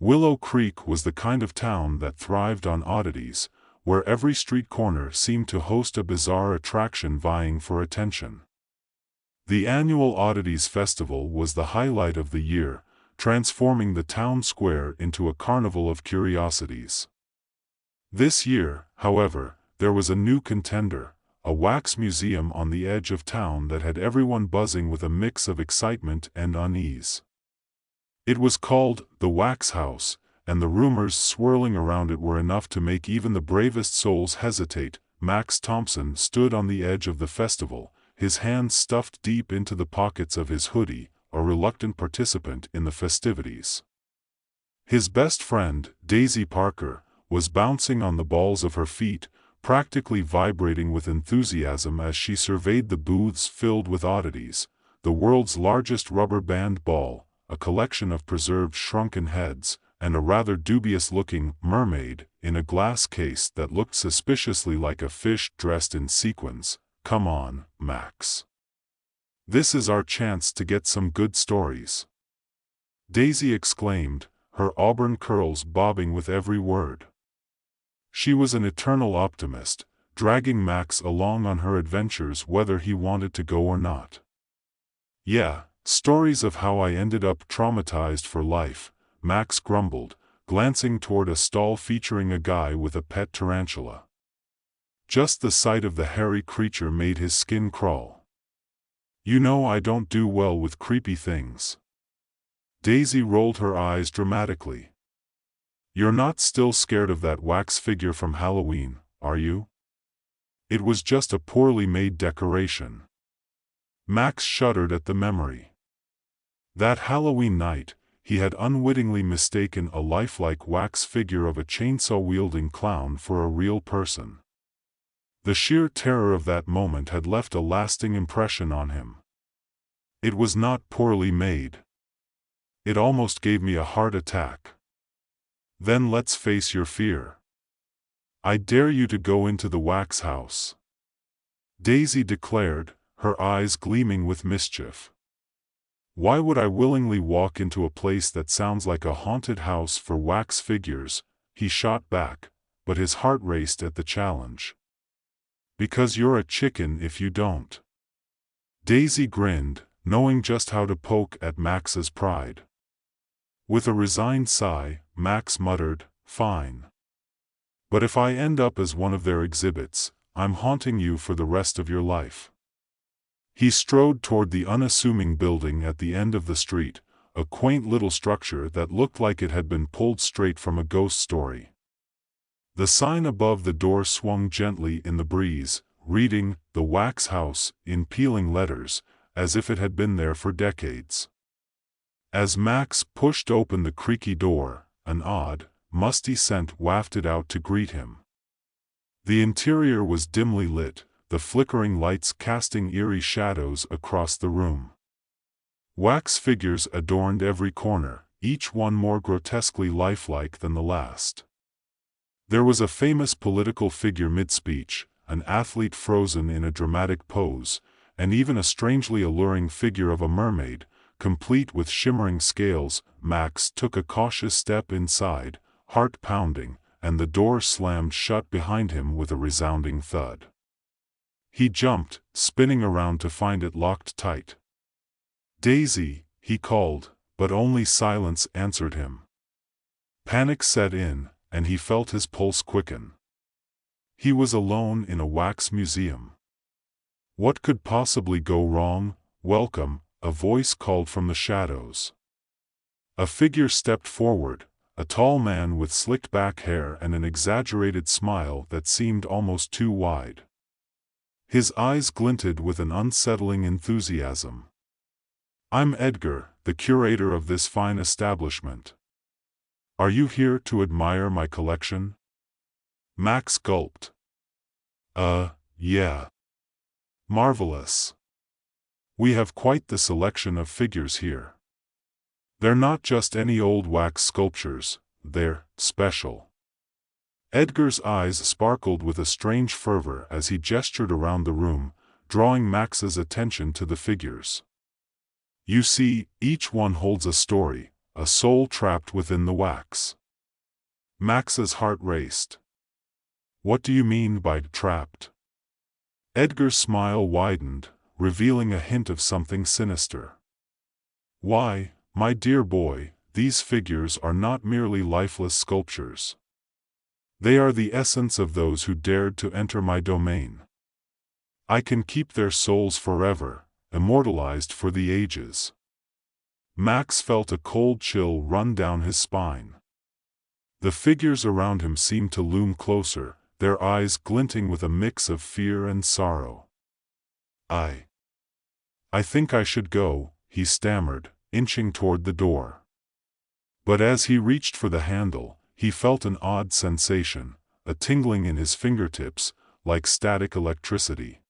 Willow Creek was the kind of town that thrived on oddities, where every street corner seemed to host a bizarre attraction vying for attention. The annual Oddities Festival was the highlight of the year, transforming the town square into a carnival of curiosities. This year, however, there was a new contender, a wax museum on the edge of town that had everyone buzzing with a mix of excitement and unease. It was called the Wax House, and the rumors swirling around it were enough to make even the bravest souls hesitate. Max Thompson stood on the edge of the festival, his hands stuffed deep into the pockets of his hoodie, a reluctant participant in the festivities. His best friend, Daisy Parker, was bouncing on the balls of her feet, practically vibrating with enthusiasm as she surveyed the booths filled with oddities, the world's largest rubber band ball, a collection of preserved shrunken heads, and a rather dubious-looking mermaid in a glass case that looked suspiciously like a fish dressed in sequins. "Come on, Max. This is our chance to get some good stories," Daisy exclaimed, her auburn curls bobbing with every word. She was an eternal optimist, dragging Max along on her adventures whether he wanted to go or not. "Yeah, stories of how I ended up traumatized for life," Max grumbled, glancing toward a stall featuring a guy with a pet tarantula. Just the sight of the hairy creature made his skin crawl. "You know I don't do well with creepy things." Daisy rolled her eyes dramatically. "You're not still scared of that wax figure from Halloween, are you?" "It was just a poorly made decoration." Max shuddered at the memory. That Halloween night, he had unwittingly mistaken a lifelike wax figure of a chainsaw-wielding clown for a real person. The sheer terror of that moment had left a lasting impression on him. It was not poorly made. It almost gave me a heart attack. "Then let's face your fear. I dare you to go into the wax house," Daisy declared, her eyes gleaming with mischief. "Why would I willingly walk into a place that sounds like a haunted house for wax figures?" he shot back, but his heart raced at the challenge. "Because you're a chicken if you don't." Daisy grinned, knowing just how to poke at Max's pride. With a resigned sigh, Max muttered, "Fine. But if I end up as one of their exhibits, I'm haunting you for the rest of your life." He strode toward the unassuming building at the end of the street, a quaint little structure that looked like it had been pulled straight from a ghost story. The sign above the door swung gently in the breeze, reading, "The Wax House," in peeling letters, as if it had been there for decades. As Max pushed open the creaky door, an odd, musty scent wafted out to greet him. The interior was dimly lit, the flickering lights casting eerie shadows across the room. Wax figures adorned every corner, each one more grotesquely lifelike than the last. There was a famous political figure mid-speech, an athlete frozen in a dramatic pose, and even a strangely alluring figure of a mermaid, complete with shimmering scales. Max took a cautious step inside, heart pounding, and the door slammed shut behind him with a resounding thud. He jumped, spinning around to find it locked tight. "Daisy," he called, but only silence answered him. Panic set in, and he felt his pulse quicken. He was alone in a wax museum. What could possibly go wrong? "Welcome," a voice called from the shadows. A figure stepped forward, a tall man with slicked back hair and an exaggerated smile that seemed almost too wide. His eyes glinted with an unsettling enthusiasm. "I'm Edgar, the curator of this fine establishment. Are you here to admire my collection?" Max gulped. Yeah. Marvelous. We have quite the selection of figures here. They're not just any old wax sculptures, they're special." Edgar's eyes sparkled with a strange fervor as he gestured around the room, drawing Max's attention to the figures. "You see, each one holds a story, a soul trapped within the wax. Max's heart raced. What do you mean by trapped? Edgar's smile widened, revealing a hint of something sinister. Why, my dear boy, these figures are not merely lifeless sculptures. They are the essence of those who dared to enter my domain. I can keep their souls forever, immortalized for the ages. Max felt a cold chill run down his spine. The figures around him seemed to loom closer, their eyes glinting with a mix of fear and sorrow. I think I should go, he stammered, inching toward the door. But as he reached for the handle, he felt an odd sensation, a tingling in his fingertips, like static electricity.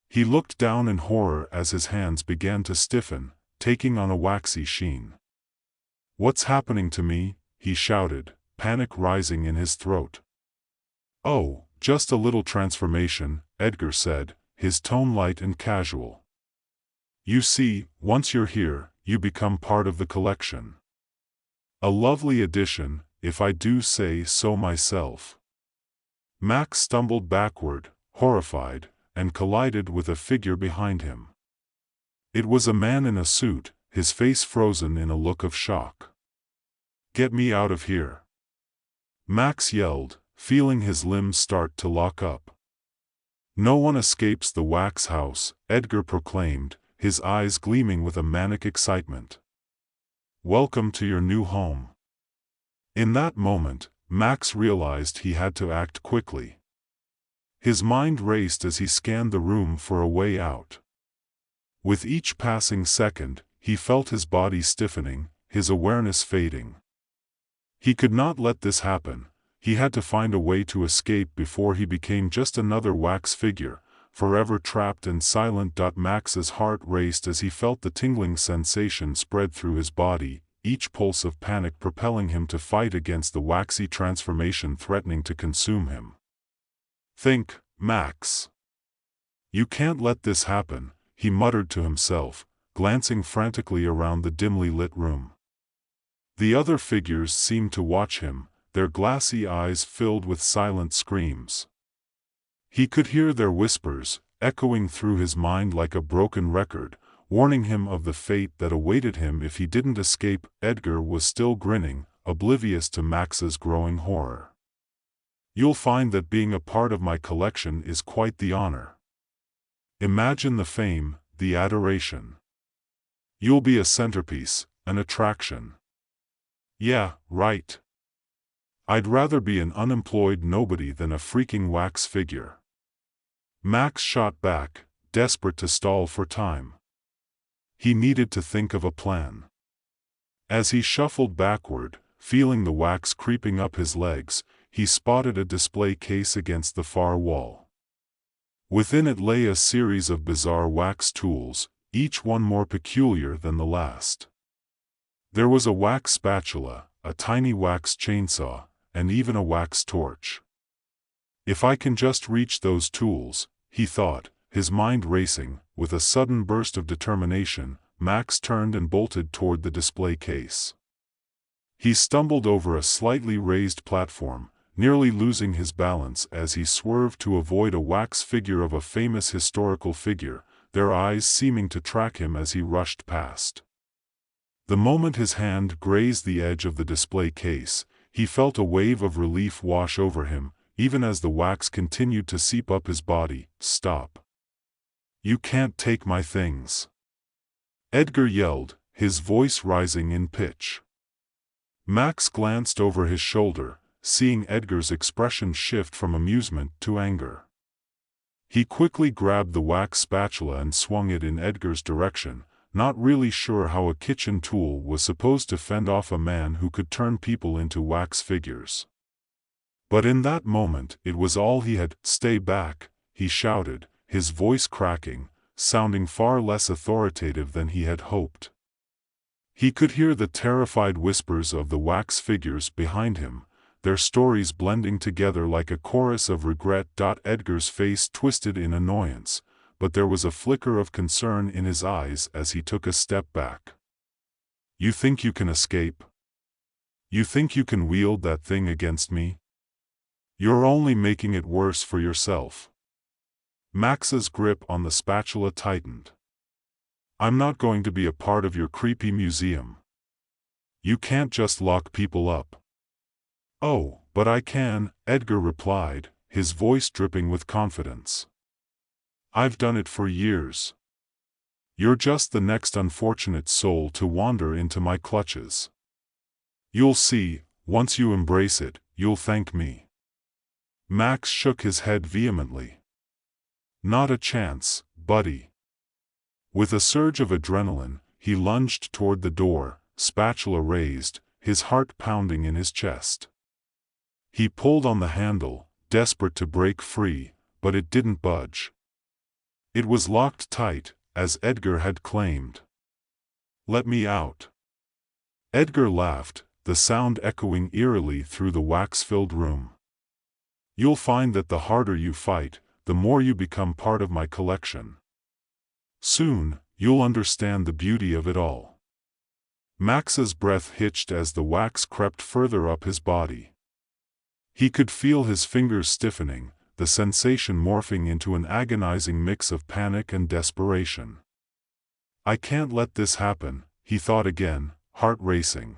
He looked down in horror as his hands began to stiffen, taking on a waxy sheen. "What's happening to me?" he shouted, panic rising in his throat. "Oh, just a little transformation," Edgar said, his tone light and casual. "You see, once you're here, you become part of the collection. A lovely addition, if I do say so myself." Max stumbled backward, horrified, and collided with a figure behind him. It was a man in a suit, his face frozen in a look of shock. "Get me out of here!" Max yelled, feeling his limbs start to lock up. "No one escapes the wax house," Edgar proclaimed, his eyes gleaming with a manic excitement. "Welcome to your new home." In that moment, Max realized he had to act quickly. His mind raced as he scanned the room for a way out. With each passing second, he felt his body stiffening, his awareness fading. He could not let this happen. He had to find a way to escape before he became just another wax figure, forever trapped and silent. Max's heart raced as he felt the tingling sensation spread through his body, each pulse of panic propelling him to fight against the waxy transformation threatening to consume him. "Think, Max. You can't let this happen," he muttered to himself, glancing frantically around the dimly lit room. The other figures seemed to watch him, their glassy eyes filled with silent screams. He could hear their whispers, echoing through his mind like a broken record, warning him of the fate that awaited him if he didn't escape. Edgar was still grinning, oblivious to Max's growing horror. "You'll find that being a part of my collection is quite the honor. Imagine the fame, the adoration. You'll be a centerpiece, an attraction." "Yeah, right. I'd rather be an unemployed nobody than a freaking wax figure." Max shot back, desperate to stall for time. He needed to think of a plan. As he shuffled backward, feeling the wax creeping up his legs, he spotted a display case against the far wall. Within it lay a series of bizarre wax tools, each one more peculiar than the last. There was a wax spatula, a tiny wax chainsaw, and even a wax torch. "If I can just reach those tools," he thought, his mind racing. With a sudden burst of determination, Max turned and bolted toward the display case. He stumbled over a slightly raised platform, nearly losing his balance as he swerved to avoid a wax figure of a famous historical figure, their eyes seeming to track him as he rushed past. The moment his hand grazed the edge of the display case, he felt a wave of relief wash over him, even as the wax continued to seep up his body. "Stop. You can't take my things," Edgar yelled, his voice rising in pitch. Max glanced over his shoulder, seeing Edgar's expression shift from amusement to anger. He quickly grabbed the wax spatula and swung it in Edgar's direction, not really sure how a kitchen tool was supposed to fend off a man who could turn people into wax figures. But in that moment it was all he had. "Stay back," he shouted, his voice cracking, sounding far less authoritative than he had hoped. He could hear the terrified whispers of the wax figures behind him, their stories blending together like a chorus of regret. Edgar's face twisted in annoyance, but there was a flicker of concern in his eyes as he took a step back. You think you can escape? You think you can wield that thing against me? You're only making it worse for yourself. Max's grip on the spatula tightened. I'm not going to be a part of your creepy museum. You can't just lock people up. Oh, but I can, Edgar replied, his voice dripping with confidence. I've done it for years. You're just the next unfortunate soul to wander into my clutches. You'll see, once you embrace it, you'll thank me. Max shook his head vehemently. Not a chance, buddy. With a surge of adrenaline, he lunged toward the door, spatula raised, his heart pounding in his chest. He pulled on the handle, desperate to break free, but it didn't budge. It was locked tight, as Edgar had claimed. Let me out. Edgar laughed, the sound echoing eerily through the wax-filled room. You'll find that the harder you fight, the more you become part of my collection. Soon, you'll understand the beauty of it all. Max's breath hitched as the wax crept further up his body. He could feel his fingers stiffening, the sensation morphing into an agonizing mix of panic and desperation. I can't let this happen, he thought again, heart racing.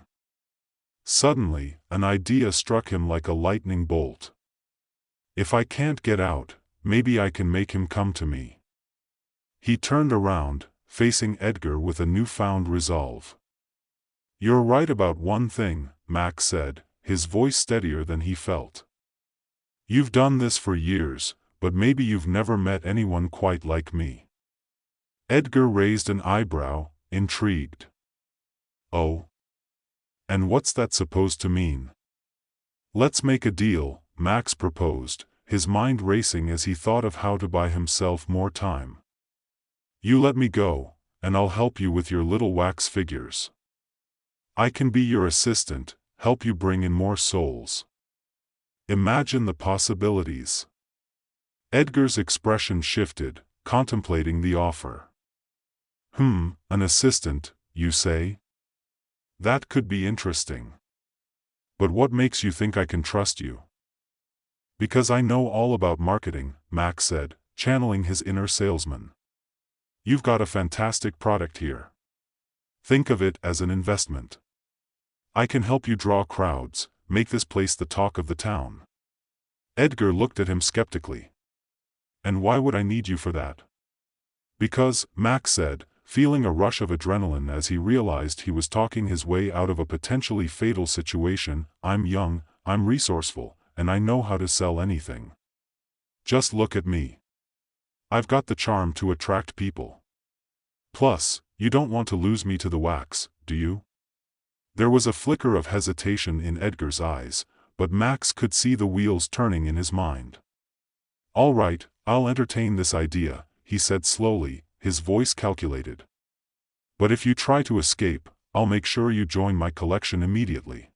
Suddenly, an idea struck him like a lightning bolt. If I can't get out, maybe I can make him come to me. He turned around, facing Edgar with a newfound resolve. You're right about one thing, Max said, his voice steadier than he felt. You've done this for years, but maybe you've never met anyone quite like me. Edgar raised an eyebrow, intrigued. Oh? And what's that supposed to mean? Let's make a deal, Max proposed, his mind racing as he thought of how to buy himself more time. You let me go, and I'll help you with your little wax figures. I can be your assistant, help you bring in more souls. Imagine the possibilities. Edgar's expression shifted, contemplating the offer. An assistant, you say? That could be interesting. But what makes you think I can trust you? Because I know all about marketing, Max said, channeling his inner salesman. You've got a fantastic product here. Think of it as an investment. I can help you draw crowds, make this place the talk of the town. Edgar looked at him skeptically. And why would I need you for that? Because, Max said, feeling a rush of adrenaline as he realized he was talking his way out of a potentially fatal situation, I'm young, I'm resourceful, and I know how to sell anything. Just look at me. I've got the charm to attract people. Plus, you don't want to lose me to the wax, do you? There was a flicker of hesitation in Edgar's eyes, but Max could see the wheels turning in his mind. All right, I'll entertain this idea, he said slowly, his voice calculated. But if you try to escape, I'll make sure you join my collection immediately.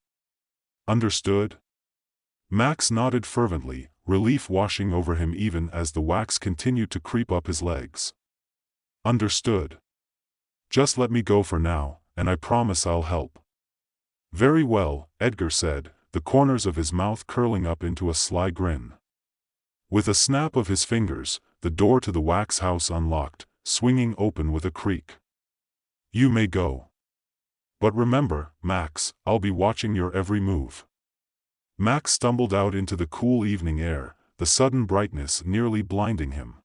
Understood? Max nodded fervently, relief washing over him even as the wax continued to creep up his legs. Understood. Just let me go for now, and I promise I'll help. Very well, Edgar said, the corners of his mouth curling up into a sly grin. With a snap of his fingers, the door to the wax house unlocked, swinging open with a creak. You may go. But remember, Max, I'll be watching your every move. Max stumbled out into the cool evening air, the sudden brightness nearly blinding him.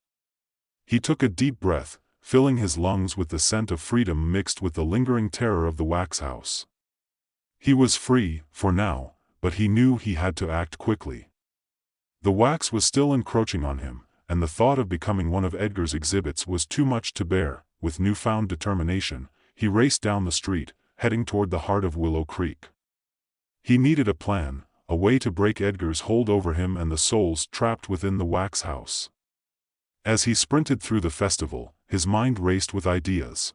He took a deep breath, filling his lungs with the scent of freedom mixed with the lingering terror of the wax house. He was free, for now, but he knew he had to act quickly. The wax was still encroaching on him, and the thought of becoming one of Edgar's exhibits was too much to bear. With newfound determination, he raced down the street, heading toward the heart of Willow Creek. He needed a plan, a way to break Edgar's hold over him and the souls trapped within the wax house. As he sprinted through the festival, his mind raced with ideas.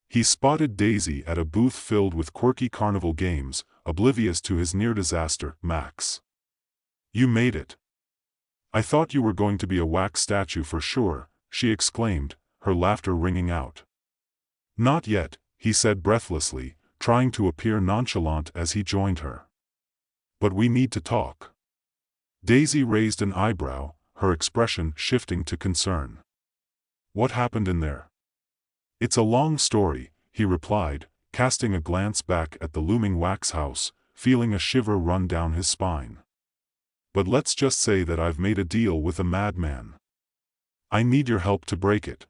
He spotted Daisy at a booth filled with quirky carnival games, oblivious to his near disaster. Max. You made it. I thought you were going to be a wax statue for sure, she exclaimed, her laughter ringing out. Not yet, he said breathlessly, trying to appear nonchalant as he joined her. "But we need to talk." Daisy raised an eyebrow, her expression shifting to concern. "What happened in there?" "It's a long story," he replied, casting a glance back at the looming wax house, feeling a shiver run down his spine. "But let's just say that I've made a deal with a madman. I need your help to break it."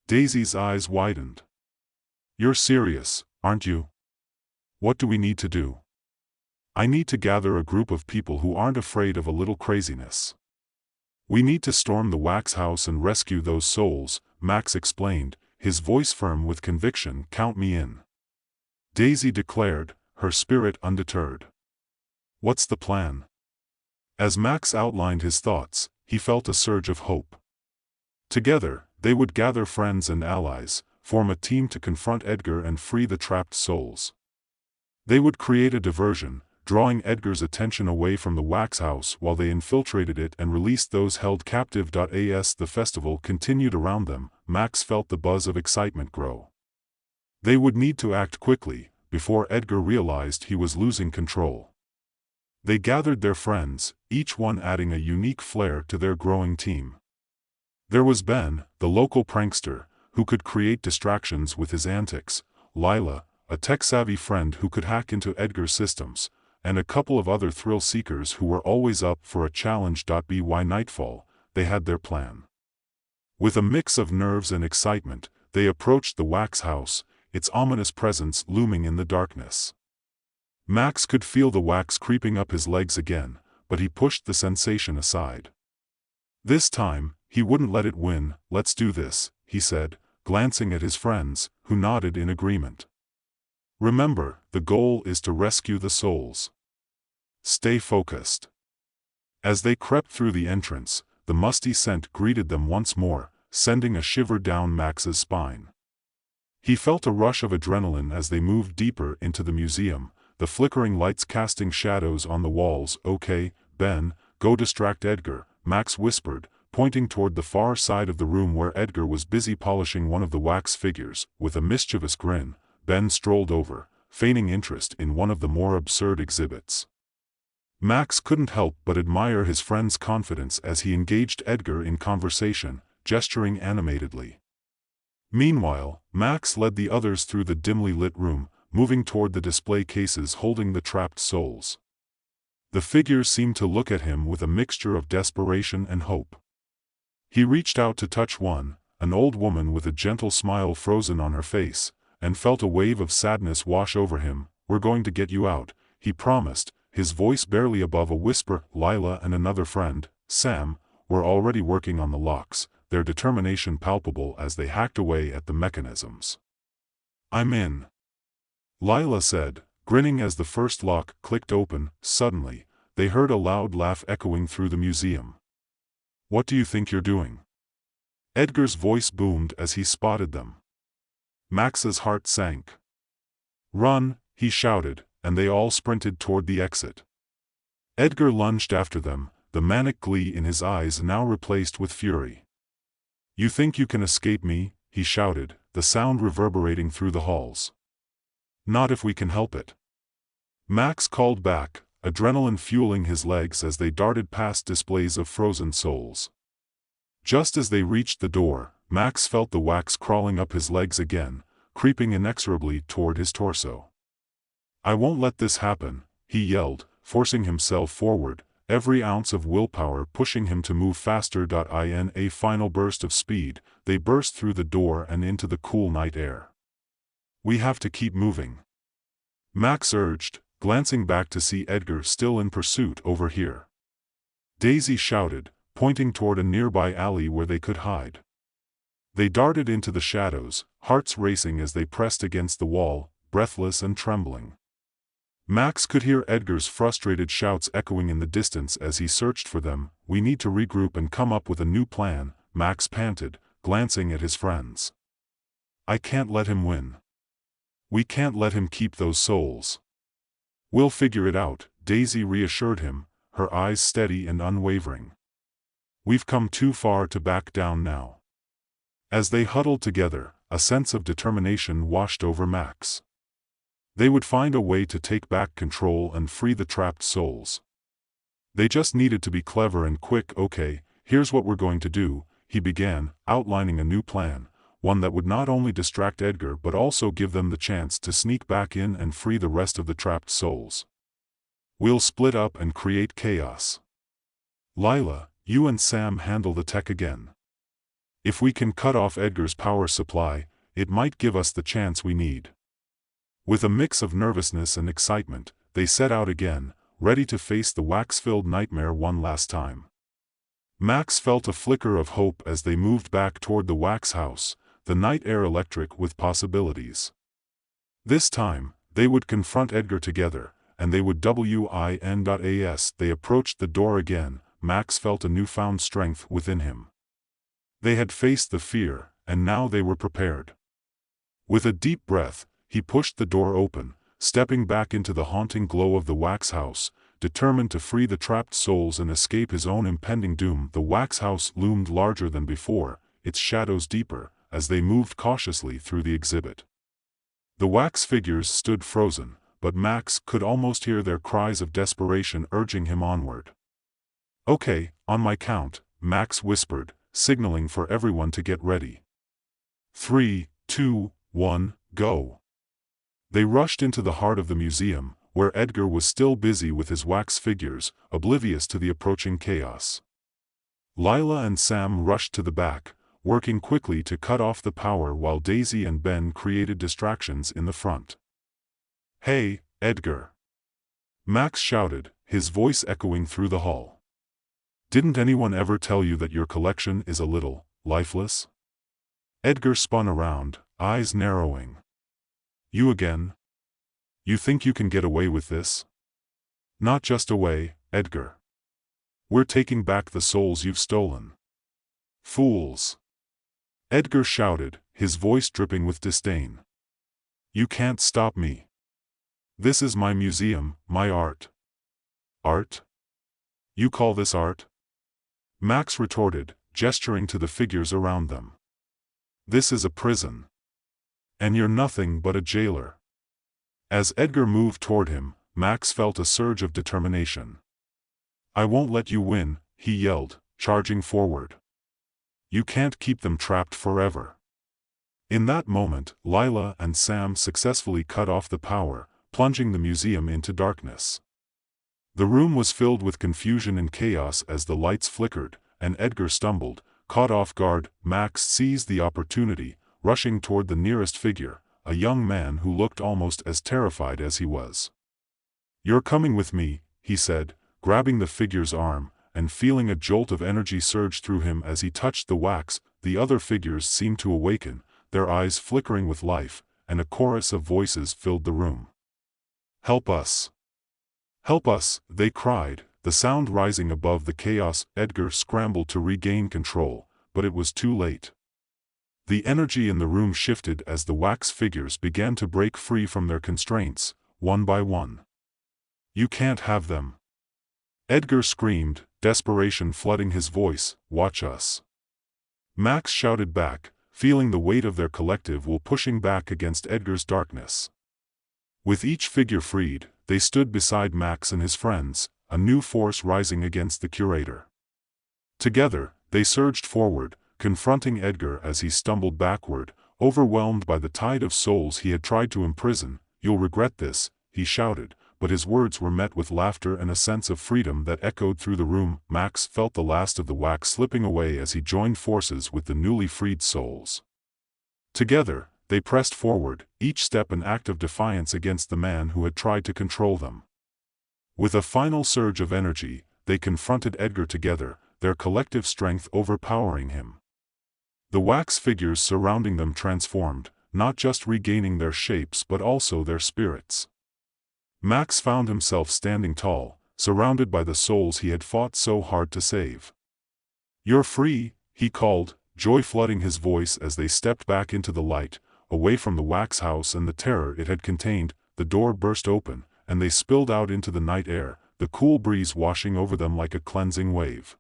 Daisy's eyes widened. "You're serious, aren't you? What do we need to do?" "I need to gather a group of people who aren't afraid of a little craziness. We need to storm the wax house and rescue those souls," Max explained, his voice firm with conviction. "Count me in," Daisy declared, her spirit undeterred. "What's the plan?" As Max outlined his thoughts, he felt a surge of hope. Together, they would gather friends and allies, form a team to confront Edgar and free the trapped souls. They would create a diversion, drawing Edgar's attention away from the wax house while they infiltrated it and released those held captive. As the festival continued around them, Max felt the buzz of excitement grow. They would need to act quickly, before Edgar realized he was losing control. They gathered their friends, each one adding a unique flair to their growing team. There was Ben, the local prankster, who could create distractions with his antics, Lila, a tech-savvy friend who could hack into Edgar's systems, and a couple of other thrill-seekers who were always up for a challenge. By nightfall, they had their plan. With a mix of nerves and excitement, they approached the wax house, its ominous presence looming in the darkness. Max could feel the wax creeping up his legs again, but he pushed the sensation aside. This time, he wouldn't let it win. "Let's do this," he said, glancing at his friends, who nodded in agreement. "Remember, the goal is to rescue the souls. Stay focused." As they crept through the entrance, the musty scent greeted them once more, sending a shiver down Max's spine. He felt a rush of adrenaline as they moved deeper into the museum, the flickering lights casting shadows on the walls. "Okay, Ben, go distract Edgar," Max whispered, pointing toward the far side of the room where Edgar was busy polishing one of the wax figures. With a mischievous grin, Ben strolled over, feigning interest in one of the more absurd exhibits. Max couldn't help but admire his friend's confidence as he engaged Edgar in conversation, gesturing animatedly. Meanwhile, Max led the others through the dimly lit room, moving toward the display cases holding the trapped souls. The figures seemed to look at him with a mixture of desperation and hope. He reached out to touch one, an old woman with a gentle smile frozen on her face, and felt a wave of sadness wash over him. "We're going to get you out," he promised, his voice barely above a whisper. Lila and another friend, Sam, were already working on the locks, their determination palpable as they hacked away at the mechanisms. "I'm in," Lila said, grinning as the first lock clicked open. Suddenly, they heard a loud laugh echoing through the museum. "What do you think you're doing?" Edgar's voice boomed as he spotted them. Max's heart sank. "Run," he shouted, and they all sprinted toward the exit. Edgar lunged after them, the manic glee in his eyes now replaced with fury. "You think you can escape me?" he shouted, the sound reverberating through the halls. "Not if we can help it," Max called back, adrenaline fueling his legs as they darted past displays of frozen souls. Just as they reached the door, Max felt the wax crawling up his legs again, creeping inexorably toward his torso. "I won't let this happen," he yelled, forcing himself forward, every ounce of willpower pushing him to move faster. In a final burst of speed, they burst through the door and into the cool night air. "We have to keep moving," Max urged, glancing back to see Edgar still in pursuit over here. Daisy shouted, pointing toward a nearby alley where they could hide. They darted into the shadows, hearts racing as they pressed against the wall, breathless and trembling. Max could hear Edgar's frustrated shouts echoing in the distance as he searched for them. "We need to regroup and come up with a new plan," Max panted, glancing at his friends. "I can't let him win. We can't let him keep those souls." "We'll figure it out," Daisy reassured him, her eyes steady and unwavering. "We've come too far to back down now." As they huddled together, a sense of determination washed over Max. They would find a way to take back control and free the trapped souls. They just needed to be clever and quick. Okay, here's what we're going to do, he began, outlining a new plan, one that would not only distract Edgar but also give them the chance to sneak back in and free the rest of the trapped souls. We'll split up and create chaos. Lila, you and Sam handle the tech again. If we can cut off Edgar's power supply, it might give us the chance we need. With a mix of nervousness and excitement, they set out again, ready to face the wax-filled nightmare one last time. Max felt a flicker of hope as they moved back toward the wax house, the night air electric with possibilities. This time, they would confront Edgar together, and they would win. As they approached the door again, Max felt a newfound strength within him. They had faced the fear, and now they were prepared. With a deep breath, he pushed the door open, stepping back into the haunting glow of the wax house, determined to free the trapped souls and escape his own impending doom. The wax house loomed larger than before, its shadows deeper, as they moved cautiously through the exhibit. The wax figures stood frozen, but Max could almost hear their cries of desperation urging him onward. Okay, on my count, Max whispered, signaling for everyone to get ready. 3, 2, 1, go. They rushed into the heart of the museum, where Edgar was still busy with his wax figures, oblivious to the approaching chaos. Lila and Sam rushed to the back, working quickly to cut off the power while Daisy and Ben created distractions in the front. Hey, Edgar! Max shouted, his voice echoing through the hall. Didn't anyone ever tell you that your collection is a little lifeless? Edgar spun around, eyes narrowing. You again? You think you can get away with this? Not just away, Edgar. We're taking back the souls you've stolen. Fools! Edgar shouted, his voice dripping with disdain. You can't stop me. This is my museum, my art. Art? You call this art? Max retorted, gesturing to the figures around them. This is a prison. And you're nothing but a jailer. As Edgar moved toward him, Max felt a surge of determination. I won't let you win, he yelled, charging forward. You can't keep them trapped forever. In that moment, Lila and Sam successfully cut off the power, plunging the museum into darkness. The room was filled with confusion and chaos as the lights flickered, and Edgar stumbled, caught off guard. Max seized the opportunity, rushing toward the nearest figure, a young man who looked almost as terrified as he was. You're coming with me, he said, grabbing the figure's arm, and feeling a jolt of energy surge through him as he touched the wax. The other figures seemed to awaken, their eyes flickering with life, and a chorus of voices filled the room. Help us! Help us, they cried, the sound rising above the chaos. Edgar scrambled to regain control, but it was too late. The energy in the room shifted as the wax figures began to break free from their constraints, one by one. You can't have them! Edgar screamed, desperation flooding his voice. Watch us! Max shouted back, feeling the weight of their collective will pushing back against Edgar's darkness. With each figure freed, they stood beside Max and his friends, a new force rising against the curator. Together, they surged forward, confronting Edgar as he stumbled backward, overwhelmed by the tide of souls he had tried to imprison. You'll regret this, he shouted, but his words were met with laughter and a sense of freedom that echoed through the room. Max felt the last of the wax slipping away as he joined forces with the newly freed souls. Together, they pressed forward, each step an act of defiance against the man who had tried to control them. With a final surge of energy, they confronted Edgar together, their collective strength overpowering him. The wax figures surrounding them transformed, not just regaining their shapes but also their spirits. Max found himself standing tall, surrounded by the souls he had fought so hard to save. You're free, he called, joy flooding his voice as they stepped back into the light, away from the wax house and the terror it had contained. The door burst open, and they spilled out into the night air, the cool breeze washing over them like a cleansing wave.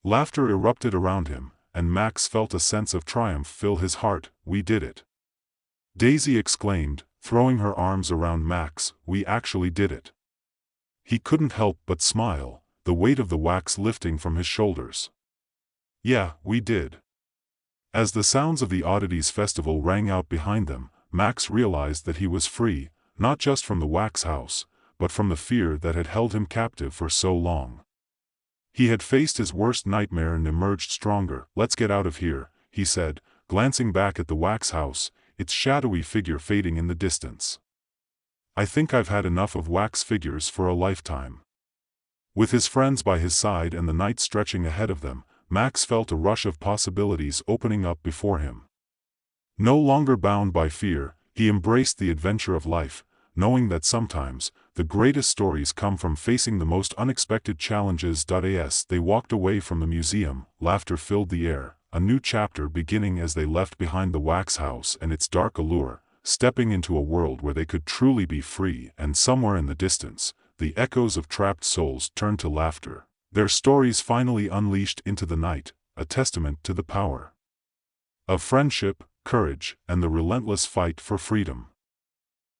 Laughter erupted around him, and Max felt a sense of triumph fill his heart. We did it! Daisy exclaimed, throwing her arms around Max. "We actually did it." He couldn't help but smile, the weight of the wax lifting from his shoulders. "Yeah, we did." As the sounds of the Oddities Festival rang out behind them, Max realized that he was free, not just from the wax house, but from the fear that had held him captive for so long. He had faced his worst nightmare and emerged stronger. "Let's get out of here," he said, glancing back at the wax house, its shadowy figure fading in the distance. "I think I've had enough of wax figures for a lifetime." With his friends by his side and the night stretching ahead of them, Max felt a rush of possibilities opening up before him. No longer bound by fear, he embraced the adventure of life, knowing that sometimes, the greatest stories come from facing the most unexpected challenges. As they walked away from the museum, laughter filled the air, a new chapter beginning as they left behind the wax house and its dark allure, stepping into a world where they could truly be free. And somewhere in the distance, the echoes of trapped souls turned to laughter, their stories finally unleashed into the night, a testament to the power of friendship, courage, and the relentless fight for freedom.